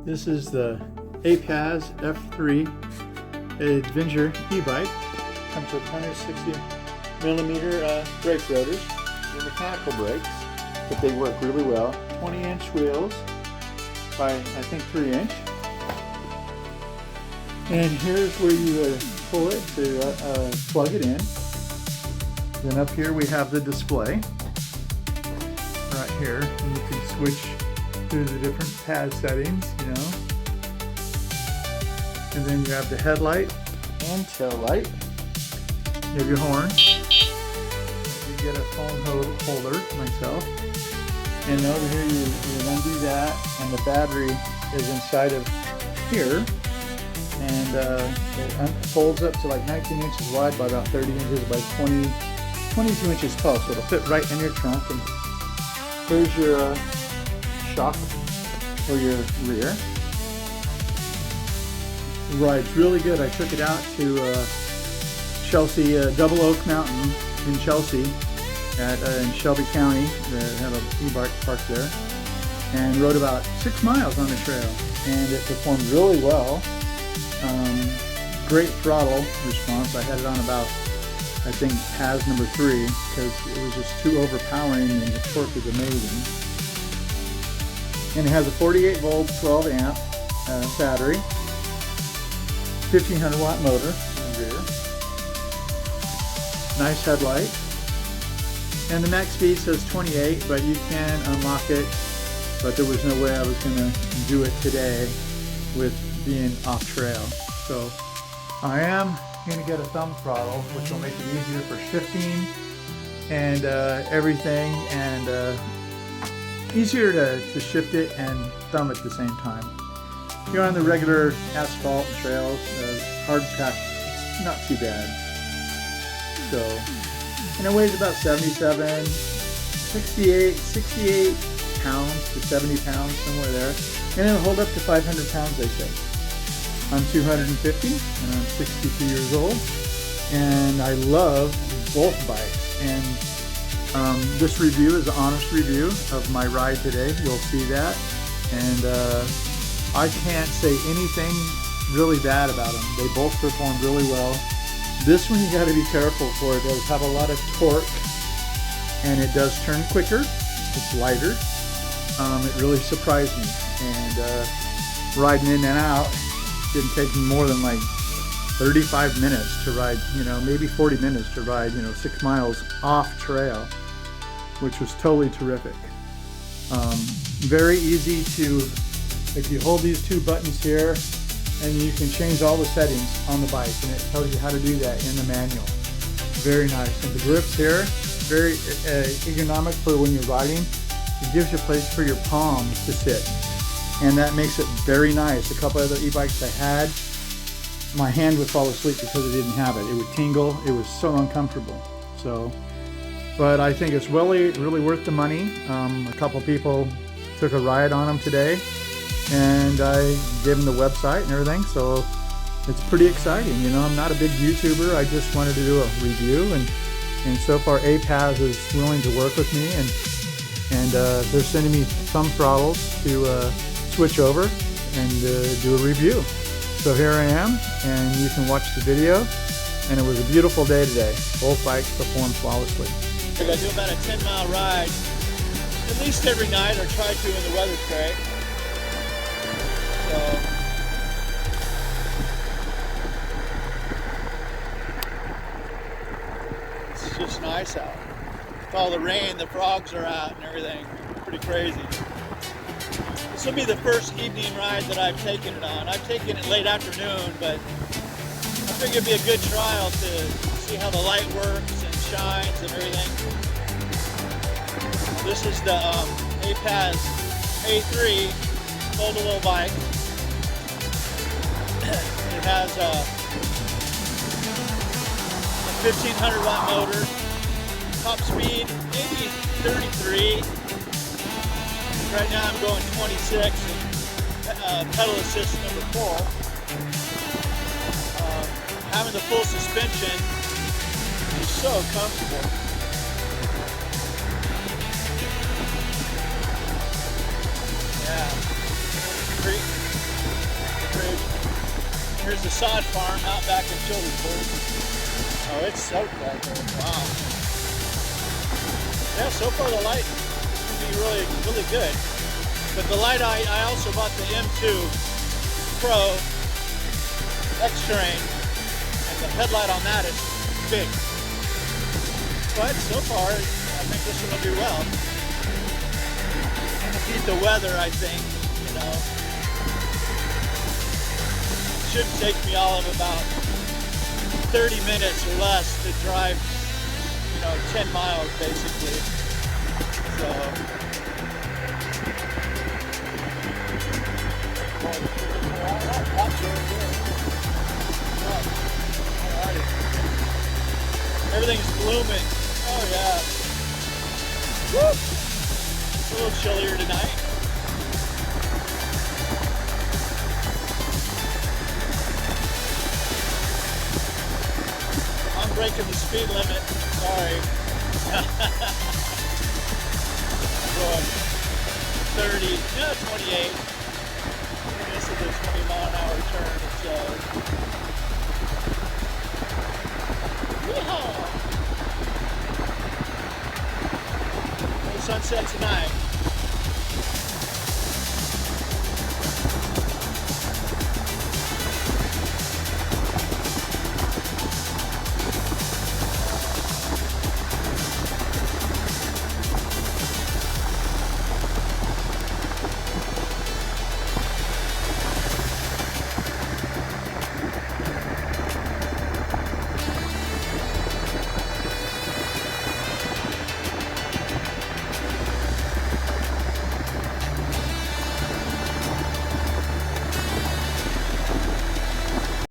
This is the Aipas F3 Adventurer e-bike. Comes with 160mm brake rotors. They're mechanical brakes, but they work really well. 20-inch wheels by, I think, 3-inch. And here's where you pull it to plug it in. Then up here we have the display right here, and you can switch through the different pad settings, you know. And then you have the headlight and tail light. You have your horn. You get a phone holder myself. And over here you undo that, and the battery is inside of here. And it folds up to like 19 inches wide by about 30 inches by 22 inches tall. So it'll fit right in your trunk. And here's your shock for your rear. Rides really good. I took it out to Chelsea, Double Oak Mountain in Chelsea, in Shelby County. They have an e-bike parked there, and rode about 6 miles on the trail, and it performed really well. Great throttle response. I had it on about, I think, PAS number 3, because it was just too overpowering, and the torque was amazing. And it has a 48 volt 12 amp battery, 1500 watt motor in the rear, nice headlight, and the max speed says 28, but you can unlock it, but there was no way I was going to do it today with being off trail. So I am going to get a thumb throttle, which will make it easier for shifting and everything, and easier to shift it and thumb at the same time. You're on the regular asphalt and trails, hard pack, it's not too bad. So, and it weighs about 68 pounds to 70 pounds, somewhere there. And it'll hold up to 500 pounds, they say. I'm 250 and I'm 62 years old. And I love both bikes. And this review is an honest review of my ride today. You'll see that. And I can't say anything really bad about them. They both perform really well. This one you got to be careful for. It does have a lot of torque, and it does turn quicker. It's lighter. It really surprised me. And riding in and out didn't take me more than like 35 minutes to ride, you know, maybe 40 minutes to ride, you know, 6 miles off trail, which was totally terrific. Very easy to, if you hold these two buttons here, and you can change all the settings on the bike, and it tells you how to do that in the manual. Very nice. And the grips here, very ergonomic for when you're riding. It gives you a place for your palms to sit, and that makes it very nice. A couple other e-bikes I had, my hand would fall asleep because it didn't have it. It would tingle. It was so uncomfortable. So, but I think it's really worth the money. A couple people took a ride on them today, and I gave them the website and everything, so it's pretty exciting. You know, I'm not a big YouTuber. I just wanted to do a review, and so far Aipas is willing to work with me, and they're sending me thumb throttles to switch over and do a review. So here I am, and you can watch the video, and it was a beautiful day today. Both bikes performed flawlessly. I do about a 10-mile ride at least every night, or try to when the weather's great. So it's just nice out. With all the rain, the frogs are out and everything. Pretty crazy. This will be the first evening ride that I've taken it on. I've taken it late afternoon, but I figured it'd be a good trial to see how the light works and shines and everything. This is the Aipas A3 foldable bike. It has a 1500 watt motor, top speed maybe 33. Right now I'm going 26, and pedal assist number 4. Having the full suspension is so comfortable. Yeah, is a sod farm out back in Childersburg. Oh, it's soaked back there. Wow. Yeah, so far the light seems to be really, really good. But the light, I also bought the M2 Pro X-Terrain, and the headlight on that is big. But so far, I think this one will do well. And to beat the weather, I think, you know, it should take me all of about 30 minutes or less to drive, you know, 10 miles basically. So. Everything's blooming. Oh yeah. Woo! It's a little chillier tonight. I'm breaking the speed limit. Sorry. I'm going 30, no, 28. This is a 20-mile-an-hour turn, so. Yeehaw! No sunset tonight.